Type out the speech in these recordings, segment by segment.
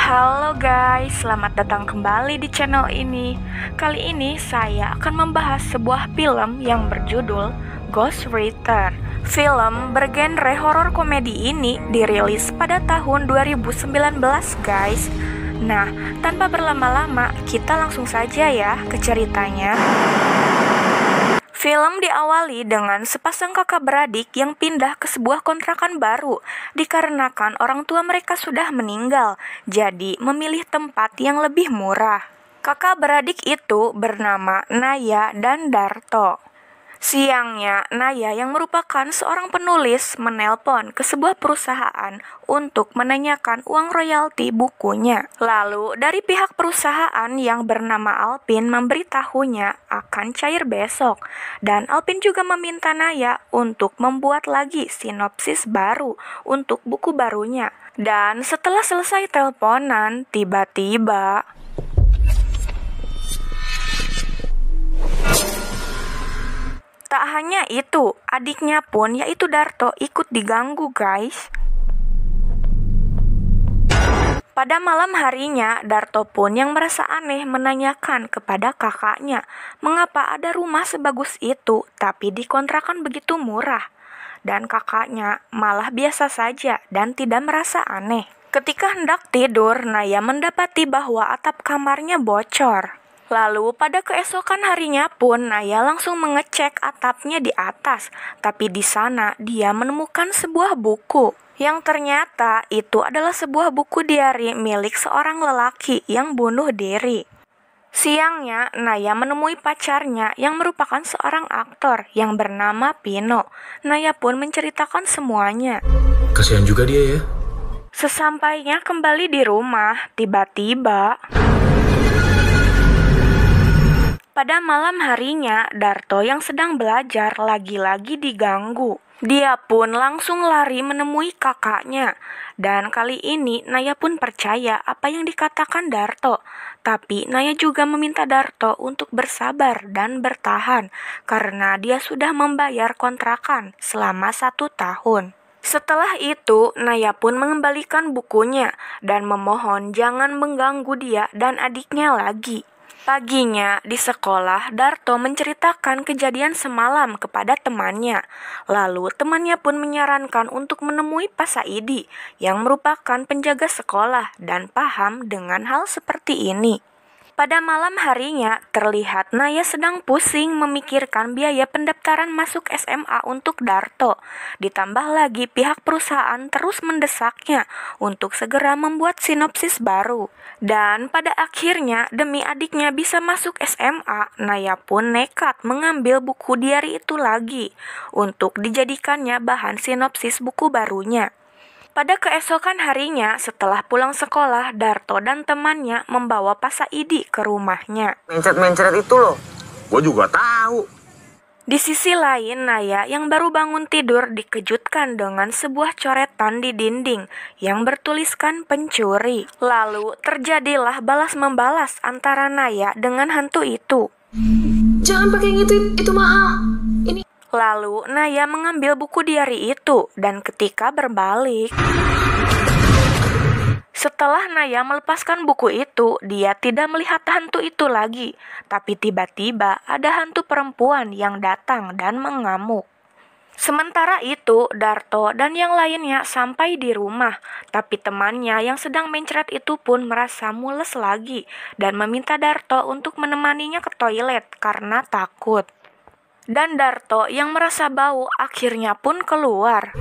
Halo guys, selamat datang kembali di channel ini. Kali ini saya akan membahas sebuah film yang berjudul Ghostwriter. Film bergenre horor komedi ini dirilis pada tahun 2019 guys. Nah, tanpa berlama-lama, kita langsung saja ya ke ceritanya. Film diawali dengan sepasang kakak beradik yang pindah ke sebuah kontrakan baru dikarenakan orang tua mereka sudah meninggal, jadi memilih tempat yang lebih murah. Kakak beradik itu bernama Naya dan Darto. Siangnya, Naya yang merupakan seorang penulis menelpon ke sebuah perusahaan untuk menanyakan uang royalti bukunya. Lalu, dari pihak perusahaan yang bernama Alpin memberitahunya akan cair besok. Dan Alpin juga meminta Naya untuk membuat lagi sinopsis baru untuk buku barunya. Dan setelah selesai teleponan, tiba-tiba tak hanya itu, adiknya pun yaitu Darto ikut diganggu guys. Pada malam harinya, Darto pun yang merasa aneh menanyakan kepada kakaknya mengapa ada rumah sebagus itu tapi dikontrakan begitu murah. Dan kakaknya malah biasa saja dan tidak merasa aneh. Ketika hendak tidur, Naya mendapati bahwa atap kamarnya bocor. Lalu pada keesokan harinya pun Naya langsung mengecek atapnya di atas, tapi di sana dia menemukan sebuah buku yang ternyata itu adalah sebuah buku diari milik seorang lelaki yang bunuh diri. Siangnya Naya menemui pacarnya yang merupakan seorang aktor yang bernama Pino. Naya pun menceritakan semuanya. Kasihan juga dia ya. Sesampainya kembali di rumah, tiba-tiba pada malam harinya, Darto yang sedang belajar lagi-lagi diganggu. Dia pun langsung lari menemui kakaknya. Dan kali ini Naya pun percaya apa yang dikatakan Darto. Tapi Naya juga meminta Darto untuk bersabar dan bertahan karena dia sudah membayar kontrakan selama 1 tahun. Setelah itu, Naya pun mengembalikan bukunya dan memohon jangan mengganggu dia dan adiknya lagi. Paginya di sekolah, Darto menceritakan kejadian semalam kepada temannya. Lalu temannya pun menyarankan untuk menemui Pak Saidi yang merupakan penjaga sekolah dan paham dengan hal seperti ini. Pada malam harinya, terlihat Naya sedang pusing memikirkan biaya pendaftaran masuk SMA untuk Darto. Ditambah lagi pihak perusahaan terus mendesaknya untuk segera membuat sinopsis baru. Dan pada akhirnya, demi adiknya bisa masuk SMA, Naya pun nekat mengambil buku diari itu lagi untuk dijadikannya bahan sinopsis buku barunya. Pada keesokan harinya, setelah pulang sekolah, Darto dan temannya membawa Pak Saidi ke rumahnya. Mencret-mencret itu loh, gue juga tahu. Di sisi lain, Naya yang baru bangun tidur dikejutkan dengan sebuah coretan di dinding yang bertuliskan pencuri. Lalu terjadilah balas-membalas antara Naya dengan hantu itu. Jangan pakai yang itu mahal. Ini. Lalu Naya mengambil buku diari itu dan ketika berbalik, setelah Naya melepaskan buku itu, dia tidak melihat hantu itu lagi. Tapi tiba-tiba ada hantu perempuan yang datang dan mengamuk. Sementara itu, Darto dan yang lainnya sampai di rumah. Tapi temannya yang sedang mencret itu pun merasa mules lagi dan meminta Darto untuk menemaninya ke toilet karena takut. Dan Darto yang merasa bau akhirnya pun keluar.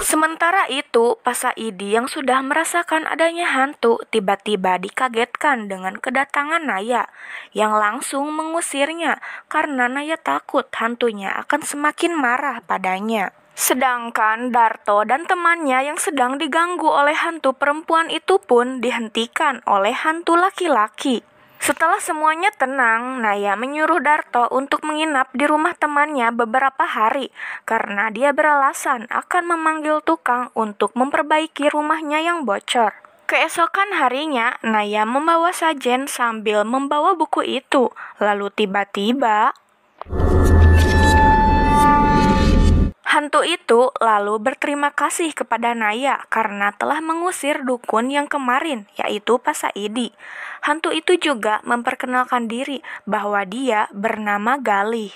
Sementara itu, Pak Saidi yang sudah merasakan adanya hantu tiba-tiba dikagetkan dengan kedatangan Naya yang langsung mengusirnya karena Naya takut hantunya akan semakin marah padanya. Sedangkan Darto dan temannya yang sedang diganggu oleh hantu perempuan itu pun dihentikan oleh hantu laki-laki. Setelah semuanya tenang, Naya menyuruh Darto untuk menginap di rumah temannya beberapa hari karena dia beralasan akan memanggil tukang untuk memperbaiki rumahnya yang bocor. Keesokan harinya, Naya membawa sajen sambil membawa buku itu. Lalu tiba-tiba hantu Hantu itu lalu berterima kasih kepada Naya karena telah mengusir dukun yang kemarin, yaitu Pak Saidi. Hantu itu juga memperkenalkan diri bahwa dia bernama Galih.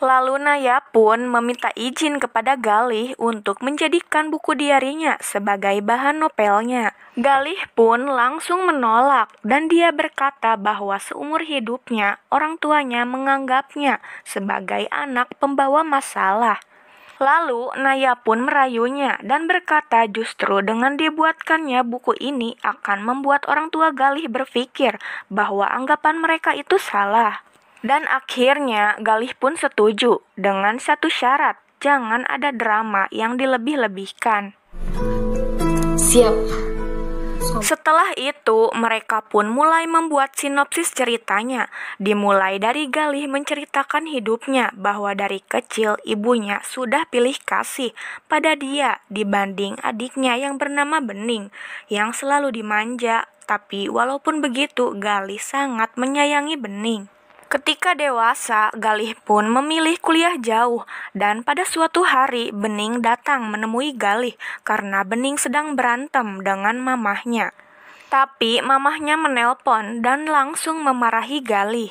Lalu Naya pun meminta izin kepada Galih untuk menjadikan buku diarinya sebagai bahan novelnya. Galih pun langsung menolak dan dia berkata bahwa seumur hidupnya orang tuanya menganggapnya sebagai anak pembawa masalah. Lalu Naya pun merayunya dan berkata justru dengan dibuatkannya buku ini akan membuat orang tua Galih berpikir bahwa anggapan mereka itu salah. Dan akhirnya Galih pun setuju dengan satu syarat, jangan ada drama yang dilebih-lebihkan. Siap. Setelah itu, mereka pun mulai membuat sinopsis ceritanya. Dimulai dari Galih menceritakan hidupnya bahwa dari kecil ibunya sudah pilih kasih pada dia dibanding adiknya yang bernama Bening, yang selalu dimanja. Tapi walaupun begitu, Galih sangat menyayangi Bening. Ketika dewasa, Galih pun memilih kuliah jauh dan pada suatu hari Bening datang menemui Galih karena Bening sedang berantem dengan mamahnya. Tapi mamahnya menelpon dan langsung memarahi Galih.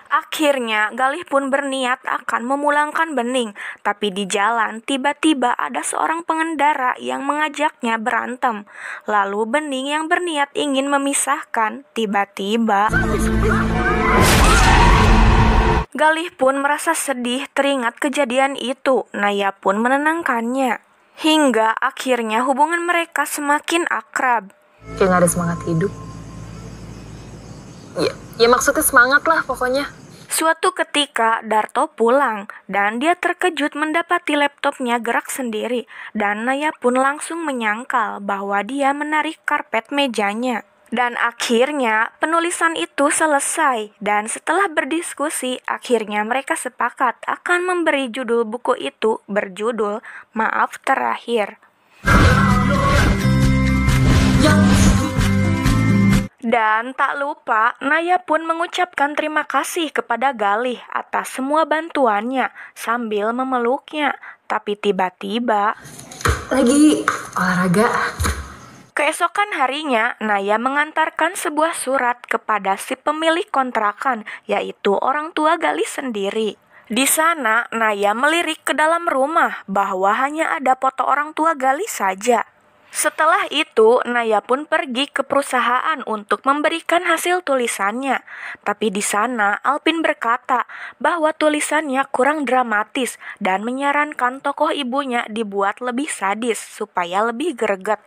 Akhirnya Galih pun berniat akan memulangkan Bening, tapi di jalan tiba-tiba ada seorang pengendara yang mengajaknya berantem. Lalu Bening yang berniat ingin memisahkan, tiba-tiba Galih pun merasa sedih teringat kejadian itu. Naya pun menenangkannya. Hingga akhirnya hubungan mereka semakin akrab. Kayak gak ada semangat hidup. Ya maksudnya semangat lah pokoknya. Suatu ketika Darto pulang dan dia terkejut mendapati laptopnya gerak sendiri. Dan Naya pun langsung menyangkal bahwa dia menarik karpet mejanya. Dan akhirnya penulisan itu selesai dan setelah berdiskusi akhirnya mereka sepakat akan memberi judul buku itu berjudul Maaf Terakhir. Dan tak lupa Naya pun mengucapkan terima kasih kepada Galih atas semua bantuannya sambil memeluknya. Tapi tiba-tiba Lagi olahraga. keesokan harinya, Naya mengantarkan sebuah surat kepada si pemilik kontrakan, yaitu orang tua Galih sendiri. Di sana, Naya melirik ke dalam rumah bahwa hanya ada foto orang tua Galih saja. Setelah itu, Naya pun pergi ke perusahaan untuk memberikan hasil tulisannya. Tapi di sana, Alpin berkata bahwa tulisannya kurang dramatis dan menyarankan tokoh ibunya dibuat lebih sadis supaya lebih greget.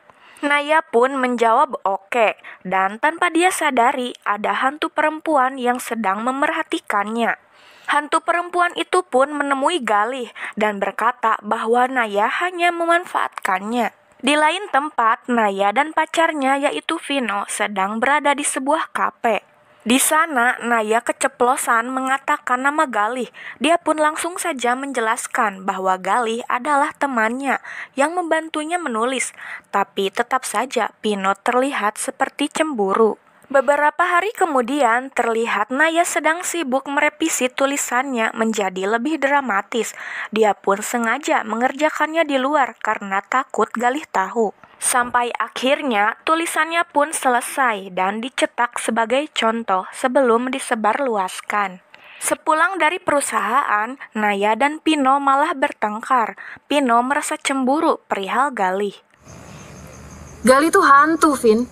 Naya pun menjawab oke, dan tanpa dia sadari ada hantu perempuan yang sedang memerhatikannya. Hantu perempuan itu pun menemui Galih dan berkata bahwa Naya hanya memanfaatkannya. Di lain tempat, Naya dan pacarnya yaitu Vino sedang berada di sebuah kafe. Di sana, Naya keceplosan mengatakan nama Galih. Dia pun langsung saja menjelaskan bahwa Galih adalah temannya yang membantunya menulis. Tapi tetap saja Pino terlihat seperti cemburu. Beberapa hari kemudian, terlihat Naya sedang sibuk merevisi tulisannya menjadi lebih dramatis. Dia pun sengaja mengerjakannya di luar karena takut Galih tahu. Sampai akhirnya tulisannya pun selesai dan dicetak sebagai contoh sebelum disebarluaskan. Sepulang dari perusahaan, Naya dan Pino malah bertengkar. Pino merasa cemburu perihal Galih. Galih tuh hantu, Vin.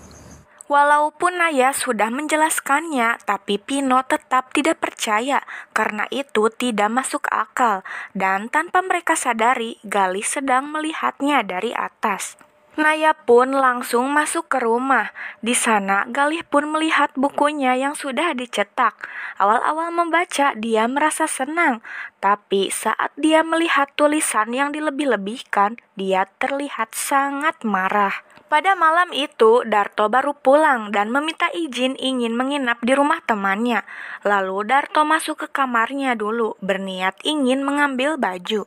Walaupun Naya sudah menjelaskannya, tapi Pino tetap tidak percaya karena itu tidak masuk akal. Dan tanpa mereka sadari, Galih sedang melihatnya dari atas. Naya pun langsung masuk ke rumah. Di sana, Galih pun melihat bukunya yang sudah dicetak. Awal-awal membaca, dia merasa senang. Tapi saat dia melihat tulisan yang dilebih-lebihkan, dia terlihat sangat marah. Pada malam itu, Darto baru pulang dan meminta izin ingin menginap di rumah temannya. Lalu Darto masuk ke kamarnya dulu, berniat ingin mengambil baju.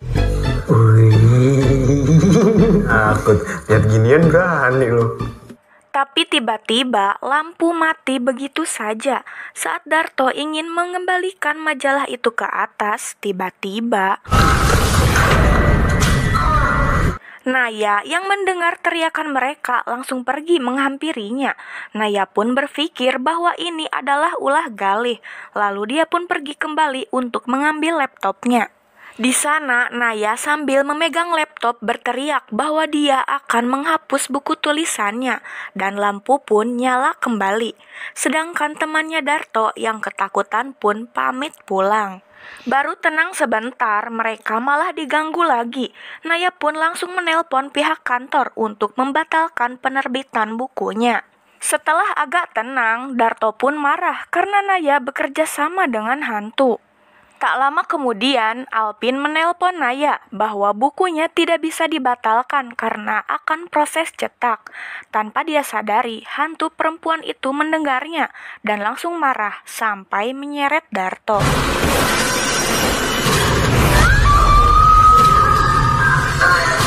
Takut, lihat ginian berani lo. Tapi tiba-tiba lampu mati begitu saja. Saat Darto ingin mengembalikan majalah itu ke atas, tiba-tiba Naya yang mendengar teriakan mereka langsung pergi menghampirinya. Naya pun berpikir bahwa ini adalah ulah Galih. Lalu dia pun pergi kembali untuk mengambil laptopnya. Di sana, Naya sambil memegang laptop berteriak bahwa dia akan menghapus buku tulisannya dan lampu pun nyala kembali. Sedangkan temannya Darto yang ketakutan pun pamit pulang. Baru tenang sebentar, mereka malah diganggu lagi. Naya pun langsung menelpon pihak kantor untuk membatalkan penerbitan bukunya. Setelah agak tenang, Darto pun marah karena Naya bekerja sama dengan hantu. Tak lama kemudian, Alpin menelpon Naya bahwa bukunya tidak bisa dibatalkan karena akan proses cetak. Tanpa dia sadari, hantu perempuan itu mendengarnya dan langsung marah sampai menyeret Darto.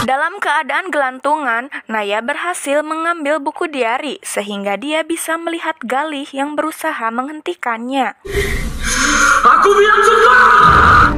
Dalam keadaan gelantungan, Naya berhasil mengambil buku diari sehingga dia bisa melihat Galih yang berusaha menghentikannya. Aku bilang cepat!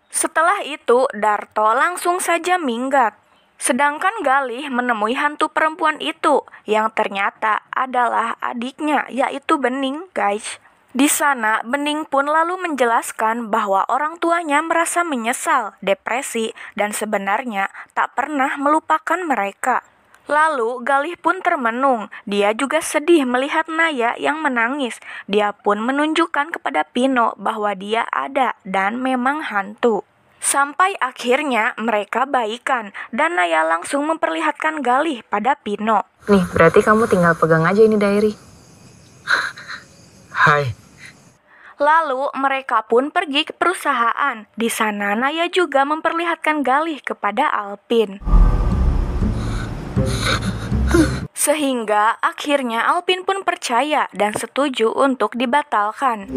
Setelah itu, Darto langsung saja minggat. Sedangkan Galih menemui hantu perempuan itu yang ternyata adalah adiknya, yaitu Bening, guys. Di sana, Bening pun lalu menjelaskan bahwa orang tuanya merasa menyesal, depresi, dan sebenarnya tak pernah melupakan mereka. Lalu Galih pun termenung, dia juga sedih melihat Naya yang menangis. Dia pun menunjukkan kepada Pino bahwa dia ada dan memang hantu. Sampai akhirnya mereka baikan dan Naya langsung memperlihatkan Galih pada Pino. Nih, berarti kamu tinggal pegang aja ini diary. Hai. Lalu mereka pun pergi ke perusahaan. Di sana Naya juga memperlihatkan Galih kepada Alpin. Sehingga akhirnya Alpin pun percaya dan setuju untuk dibatalkan.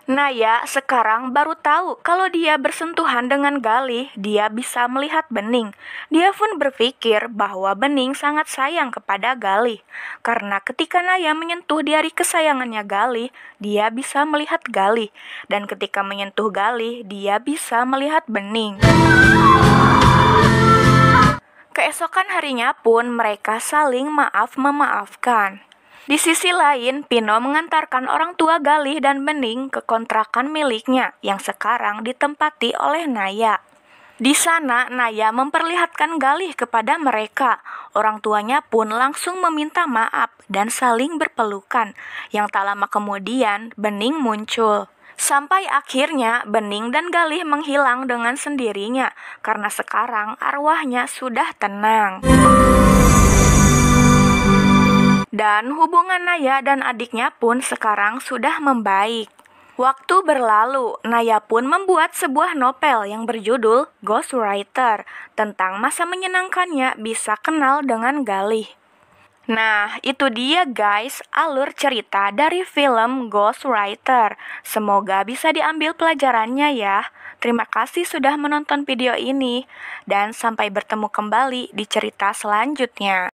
Naya sekarang baru tahu kalau dia bersentuhan dengan Galih, dia bisa melihat Bening. Dia pun berpikir bahwa Bening sangat sayang kepada Galih. Karena ketika Naya menyentuh diari kesayangannya Galih, dia bisa melihat Galih. Dan ketika menyentuh Galih, dia bisa melihat Bening. Keesokan harinya pun mereka saling maaf-memaafkan. Di sisi lain, Pino mengantarkan orang tua Galih dan Bening ke kontrakan miliknya yang sekarang ditempati oleh Naya. Di sana, Naya memperlihatkan Galih kepada mereka. Orang tuanya pun langsung meminta maaf dan saling berpelukan. Yang tak lama kemudian, Bening muncul. Sampai akhirnya Bening dan Galih menghilang dengan sendirinya karena sekarang arwahnya sudah tenang. Dan hubungan Naya dan adiknya pun sekarang sudah membaik. Waktu berlalu, Naya pun membuat sebuah novel yang berjudul Ghostwriter tentang masa menyenangkannya bisa kenal dengan Galih. Nah, itu dia guys, alur cerita dari film Ghostwriter. Semoga bisa diambil pelajarannya ya. Terima kasih sudah menonton video ini, dan sampai bertemu kembali di cerita selanjutnya.